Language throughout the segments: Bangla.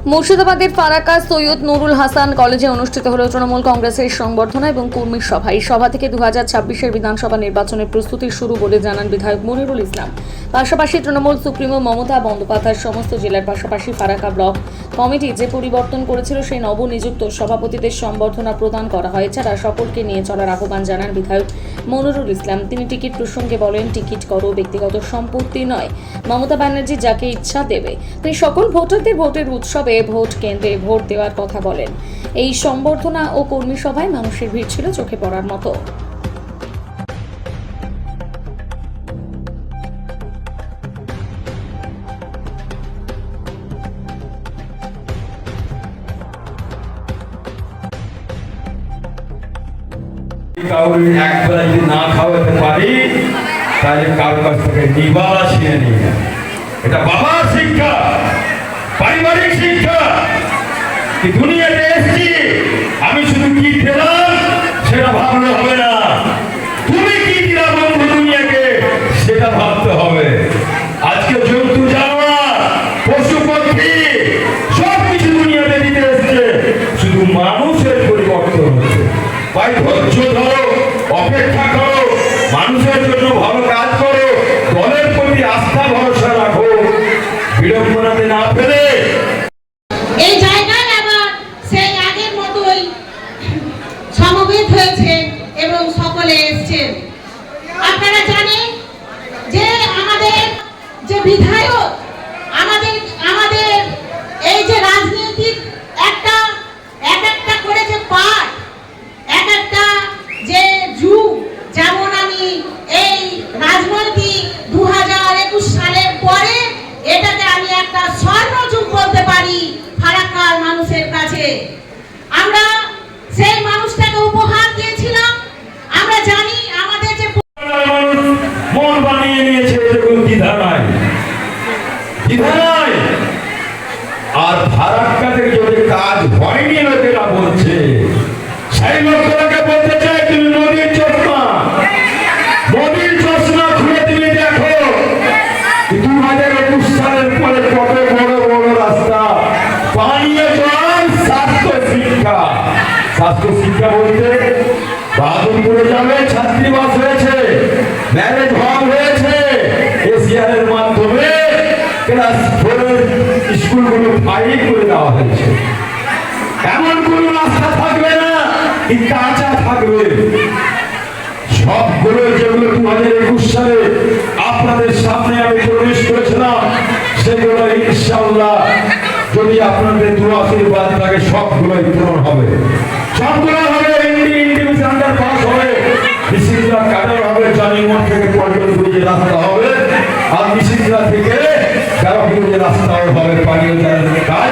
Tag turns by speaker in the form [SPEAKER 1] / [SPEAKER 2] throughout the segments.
[SPEAKER 1] মুর্শিদাবাদের ফারাক্কা সৈয়দ নুরুল হাসান কলেজে অনুষ্ঠিত হল তৃণমূল কংগ্রেসের সংবর্ধনা এবং কর্মী সভা। এই সভা থেকে 2026-এর বিধানসভা নির্বাচনের প্রস্তুতি শুরু বলে জানান বিধায়ক মনিরুল ইসলাম। পাশাপাশি তৃণমূল সুপ্রিমো মমতা বন্দ্যোপাধ্যায় সমস্ত জেলার পাশাপাশি ফারাক্কা ব্লক কমিটি যে পরিবর্তন করেছিল সেই নবনিযুক্ত সভাপতিদের সংবর্ধনা প্রদান করা হয়। এছাড়া সকলকে নিয়ে চলার আহ্বান জানান বিধায়ক মনিরুল ইসলাম। তিনি টিকিট প্রসঙ্গে বলেন, টিকিট করো ব্যক্তিগত সম্পত্তি নয়, মমতা ব্যানার্জি যাকে ইচ্ছা দেবে। তিনি সকল ভোটারদের ভোটের উৎসবে ভোট কেন্দ্রে ভোট দেওয়ার কথা বলেন। এই সংবর্ধনা ও কর্মী সভায় মানুষের ভিড় ছিল চোখে পড়ার মতো।
[SPEAKER 2] কাউকে একবেলা যদি না খাওয়াতে পারি তাহলে কারোর কাছ থেকে নিবালা ছিনে নিই। এটা বাবার শিক্ষা, পারিবারিক শিক্ষা। দুনিয়াতে এসেছি আমি শুধু কি পেলাম সেটা ভাবলে হবে না, তুমি কি দিলা বন্ধু দুনিয়াকে সেটা ভাবতে হবে। আজকে জন্তু জানোয়ার পশু পক্ষী সবকিছু দুনিয়াতে দিতে এসছে, শুধু মানুষের পরিবর্তন হচ্ছে। ভাই ধৈর্য ধরো, অপেক্ষা করো, মানুষের জন্য ভালো কাজ করো, দলের প্রতি আস্থা ভরসা রাখো। বিড়ম্বনাতে না ফেলে
[SPEAKER 3] এই জায়গায় আবার সেই আগের মতোই সমবেত হয়েছে এবং সকলে এসেছেন। আপনারা জানেন যে আমাদের যে বিধায়ক আমাদের এই যে রাজনৈতিক একটা করে যে পাঠ, একটা যে যুগ, যেমন আমি এই রাজনৈতিক 2021 সালের পরে এটাকে আমি একটা স্বর্ণযুগ বলতে পারি ফারাক্কার মানুষের কাছে। আমরা সেই মানুষটাকে উপহার দিয়েছিলাম। আমরা জানি আমাদের যে
[SPEAKER 2] মন বানিয়ে নিয়েছে এরকম দ্বিধা নাই। আর ফারাক্কাতে যদি কাজ হয়নি লোকেরা বলছে, সেই লোকগুলোকে বলতে চাই তুমি মোদির চশমা খুলে তুমি দেখো 2021 সালের পরে কত বড় বড় রাস্তা, পানীয় জল, স্বাস্থ্য শিক্ষা বলতে বাহাদুরপুরে যাবে ছাত্রীবাস হয়েছে, ম্যারেজ হল হয়েছে, এশিয়ানের মাধ্যমে ক্লাস 4 স্কুলগুলো ফাইল করে দেওয়া হয়েছে। এমন কোন রাস্তা থাকবে না কি কাঁচা থাকবে। সবগুলো যেগুলো 2021 সালে আপনাদের সামনে আমি প্রবেশ করেছিলাম সেগুলো ইনশাআল্লাহ যদি আপনাদের দোয়া আশীর্বাদ থাকে সবগুলোই পূরণ হবে। সবগুলো হবে ইন্ডিভিজুয়াল আন্ডারপাস হবে, বিসিসিরা কাটার হবে, জানিমোড় থেকে পল্টনপুর যে রাস্তা হবে, আর বিসিসিরা থেকে কারাপুর রাস্তাও হবে। পানীয় জলের কাজ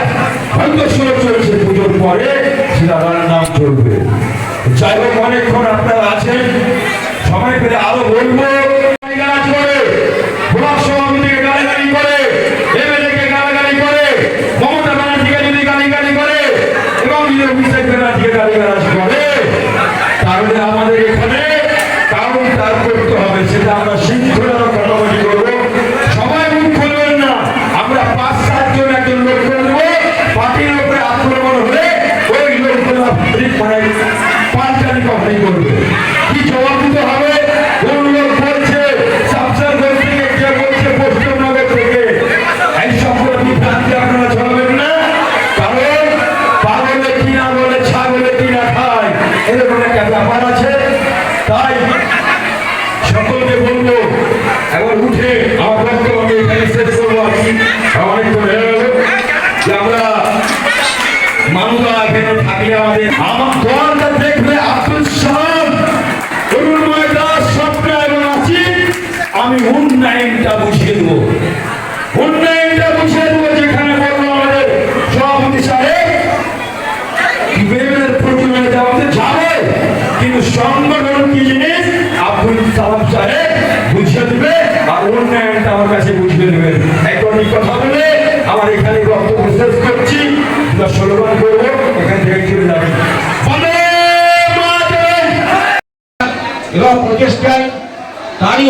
[SPEAKER 2] হয়তো শুরু চলছে, পুজোর পরে সেটা রান্নাও চলবে। যাই হোক, অনেকক্ষণ আপনারা আছেন, সময় পেলে আরো বলবো। গালাগালি করে, ব্লক সভাপতিকে গালাগালি করে, এমএলএকে গালাগালি করে, মমতা ব্যানার্জিকে যদি গালাগালি করে এবং অভিষেক ব্যানার্জিকে গালাগালি করে, তাহলে আমাদের এখানে কাউন্টার করতে হবে। সেটা আমরা শৃঙ্খলার কটাকটি করবো। সবাই মুখ খুলবেন না, আমরা 5-7 জন একজন লোক করবো, পার্টির উপরে আক্রমণ হলে ওই লোকগুলো পাল্টানি কখনই করবে। কি জবাব দিতে হবে? কোন লোক বলছে সাবসারগঞ্জ থেকে, কে বলছে পশ্চিমনগর থেকে, এই সবগুলো বিভ্রান্তি আপনারা চলবেন না। কারণ পাগলে কি না বলে, ছাগলে কি না খায়, এরকম একটা ব্যাপার আছে। তাই সকলকে বলবো একবার উঠে আমার বক্তব্য আমি এখানে শেষ করবো। অনেক করে যে আমরা মানুষরা এখানে থাকি, আমার দলটা দেখবে আব্দুল সালাম, অরুণময় দাস, স্বপ্ন এবং আছি, আমি উন্নয়নটা বুঝিয়ে দেবো। যেখানে বলবো আমাদের সভাপতি সাহেব প্রতিমানে যাওয়াতে যাবে, কিন্তু সংগঠন কি জিনিস আব্দুল সালাম সাহেব বুঝিয়ে দেবে, আর উন্নয়নটা আমার কাছে বুঝিয়ে দেবে। একটি কথা বলে আমার এখানে বক্তব্য শেষ করছি। স্লোগান করবো, এখান থেকে চলে যাবে এবং প্রচেষ্টায় তারই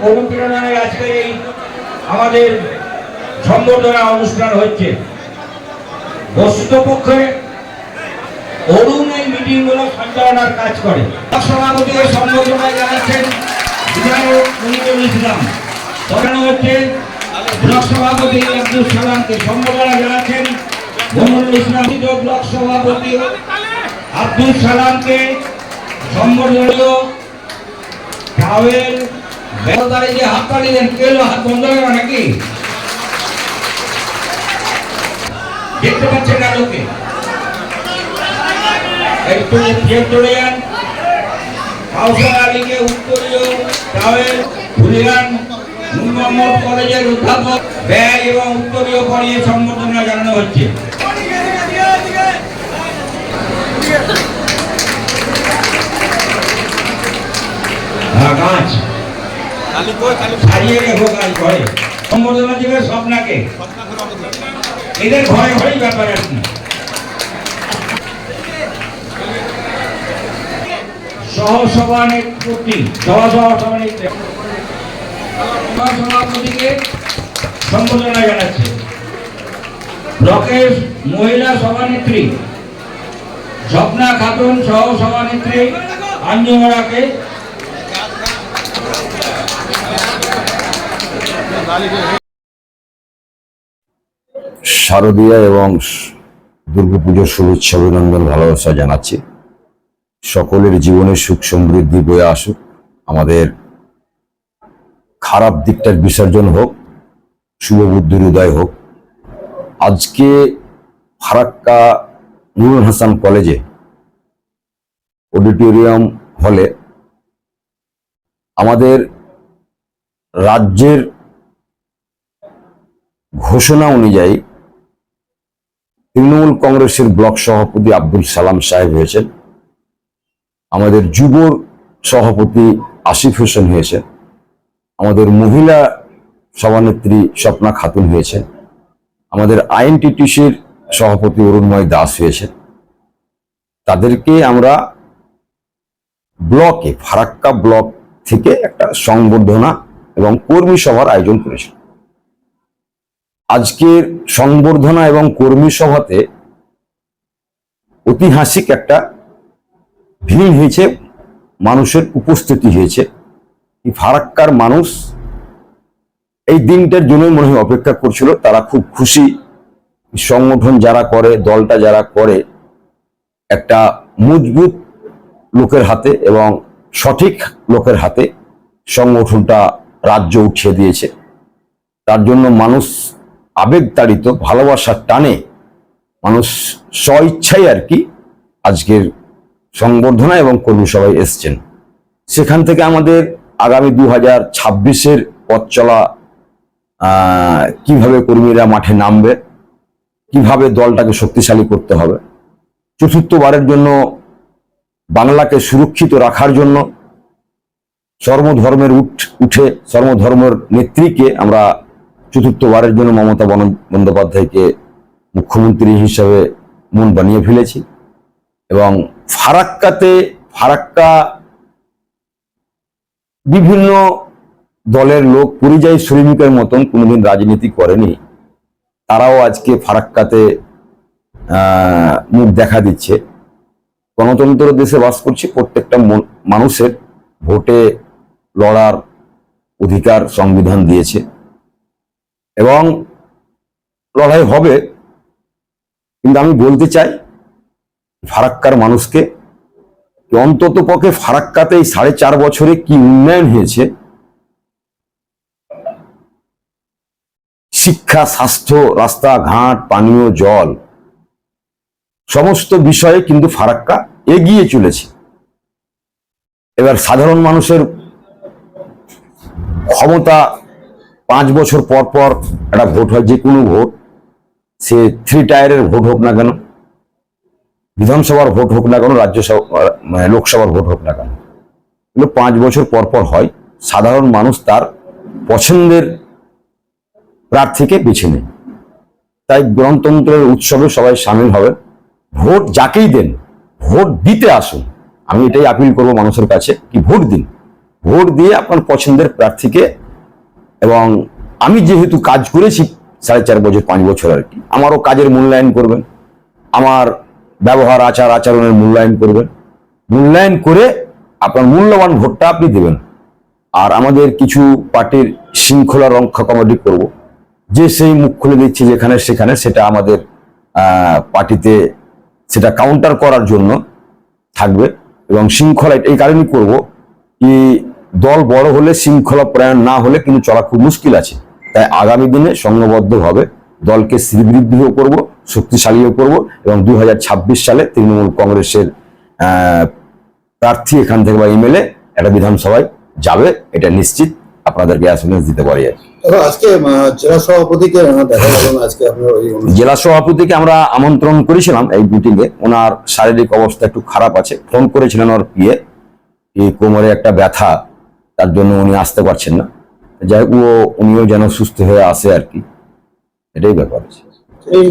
[SPEAKER 2] অনুপ্রেরণায় আজকে এই আমাদের সম্বর্ধনা অনুষ্ঠান হচ্ছে।
[SPEAKER 4] বস্তুতপক্ষে অরুণ এই মিটিংগুলো সঞ্চালনার কাজ করে। সভাপতিকে সম্বোধনা জানাচ্ছেন বিধায়ক মনিরুল ইসলাম। প্রধান হচ্ছে ব্লক সভাপতি আব্দুল সালামকে সম্বোধনা জানাচ্ছেন মনিরুল ইসলাম। ব্লক সভাপতি আব্দুল সালামকে সম্বোধনীয় টাওয়েল বেলদারি যে হাততালি দেন, কেউ হাত বন্ধ হবে নাকি? দেখতে পাচ্ছেন না লোকে? একটু ভিক্টোরিয়ান কাউসার আলীকে উত্তরীয় টাওয়েল, হুলিয়ান নূর মোহাম্মদ কলেজের অধ্যাপক ব্যাগ এবং উত্তরীয় পরিয়ে সম্বর্ধনা জানানো হচ্ছে। গাছ সারিয়ে রেখো, কাজ করে সম্বর্ধনা দিবে স্বপ্নাকে। এদের ঘরে ঘরেই ব্যাপার আর কি। সভাপতিকে সম্বোধনা জানাচ্ছে ব্লকের মহিলা সভানেত্রী স্বপ্না খাতুন, সহ সভানেত্রী আঞ্জুমারাকে
[SPEAKER 5] শারদীয়া এবং দুর্গাপুজোর শুভেচ্ছা, অভিনন্দন, ভালোবাসা জানাচ্ছি। সকলের জীবনে সুখ সমৃদ্ধি বয়ে আসুক, আমাদের খারাপ দিকটার বিসর্জন হোক, শুভ বুদ্ধির উদয় হোক। আজকে ফারাক্কা নুরুল হাসান কলেজে অডিটোরিয়াম হলে আমাদের রাজ্যের ঘোষণা অনুযায়ী তৃণমূল কংগ্রেসের ব্লক সভাপতি আব্দুল সালাম সাহেব হয়েছেন, আমাদের যুব সভাপতি আসিফ হোসেন হয়েছেন, আমাদের মহিলা সভানেত্রী স্বপ্না খাতুন হয়েছেন, আমাদের আইএনটিটিসির সভাপতি অরুণময় দাস হয়েছেন। তাদেরকে আমরা ব্লকে, ফারাক্কা ব্লক থেকে একটা সংবর্ধনা এবং কর্মী সভার আয়োজন করেছে। আজকের সংবর্ধনা এবং কর্মী সভাতে ঐতিহাসিক একটা ভিড় হয়েছে, মানুষের উপস্থিতি হয়েছে। এই ফারাক্কার মানুষ এই দিনটার জন্য মনে হয় অপেক্ষা করছিল। তারা খুব খুশি। সংগঠন যারা করে, দলটা যারা করে, একটা মজবুত লোকের হাতে এবং সঠিক লোকের হাতে সংগঠনটা রাজ্য উঠিয়ে দিয়েছে। তার জন্য মানুষ আবেগতাড়িত, ভালোবাসার টানে মানুষ স্বইচ্ছাই আর কি আজকের সংবর্ধনা এবং কর্মী সভায় এসছেন। সেখান থেকে আমাদের আগামী 2026-এর পথ চলা, কিভাবে কর্মীরা মাঠে নামবে, কিভাবে দলটাকে শক্তিশালী করতে হবে, চতুর্থবারের জন্য বাংলাকে সুরক্ষিত রাখার জন্য সর্বধর্মের উঠে সর্বধর্মের নেত্রীকে আমরা চতুর্থবারের জন্য মমতা বন্দ্যোপাধ্যায়কে মুখ্যমন্ত্রী হিসেবে মন বানিয়ে ফেলেছি। এবং ফারাক্কা বিভিন্ন দলের লোক পরিযায়ী শ্রমিকের মতন কোনোদিন রাজনীতি করেনি, তারাও আজকে ফারাক্কাতে মুখ দেখা দিচ্ছে। গণতন্ত্র দেশে বাস করছি, প্রত্যেকটা মানুষের ভোটে লড়ার অধিকার সংবিধান দিয়েছে এবং লড়াই হবে। কিন্তু আমি বলতে চাই ফারাক্কার মানুষকে, অন্তত পক্ষে ফারাক্কাতে এই 4.5 বছরে কি উন্নয়ন হয়েছে, শিক্ষা, স্বাস্থ্য, রাস্তাঘাট, পানীয় জল, সমস্ত বিষয়ে কিন্তু ফারাক্কা এগিয়ে চলেছে। এবার সাধারণ মানুষের ক্ষমতা 5 বছর পর পর একটা ভোট হয়, যে কোনো ভোট, সে 3 টায়ারের ভোট হোক না কেন, বিধানসভার ভোট হোক না কেন, রাজ্যসভা লোকসভার ভোট হোক না কেন, এগুলো 5 বছর পর পর হয়। সাধারণ মানুষ তার পছন্দের প্রার্থীকে বেছে নেয়। তাই গণতন্ত্রের উৎসবে সবাই সামিল হবে। ভোট যাকেই দেন, ভোট দিতে আসুন। আমি এটাই আপিল করব মানুষের কাছে, কি ভোট দিন, ভোট দিয়ে আপনার পছন্দের প্রার্থীকে। এবং আমি যেহেতু কাজ করেছি 4.5 বছর 5 বছর আর কি, আমারও কাজের মূল্যায়ন করবেন। আমার ব্যবহার আচার আচরণের মূল্যায়ন করবেন, মূল্যায়ন করে আপনার মূল্যবান ভোটটা আপনি দেবেন। আর আমাদের কিছু পার্টির শৃঙ্খলা রক্ষা কমিটি করব, যে সেই মুখ খুলে দিচ্ছে যেখানে সেখানে, সেটা আমাদের পার্টিতে সেটা কাউন্টার করার জন্য থাকবে। এবং শৃঙ্খলা এই কারণেই করব কি দল বড় হলে শৃঙ্খলা প্রয়াণ না হলে কিন্তু চলা খুব মুশকিল আছে। তাই আগামী দিনে সংঘবদ্ধভাবে দলকে শ্রীবৃদ্ধিও করব, শক্তিশালীও করব এবং 2026 সালে তৃণমূল কংগ্রেসের প্রার্থী এখান থেকে বা এমএলএ একটা বিধানসভায় যাবে, এটা নিশ্চিত আপনাদেরকে অ্যাসুরেন্স দিতে পারি।
[SPEAKER 6] আজকে জেলা সভাপতিকে দেখা গেল, আজকে আপনার
[SPEAKER 5] জেলা সভাপতিকে আমরা আমন্ত্রণ করেছিলাম এই মিটিংয়ে। ওনার শারীরিক অবস্থা একটু খারাপ আছে, ফোন করেছিলেন ওর পিএ, এই কোমরে একটা ব্যথা, তার জন্য উনি আসতে পারছেন না। যাই হোক, উনিও যেন সুস্থ হয়ে আসে আর কি, এটাই ব্যাপার আছে।
[SPEAKER 6] এই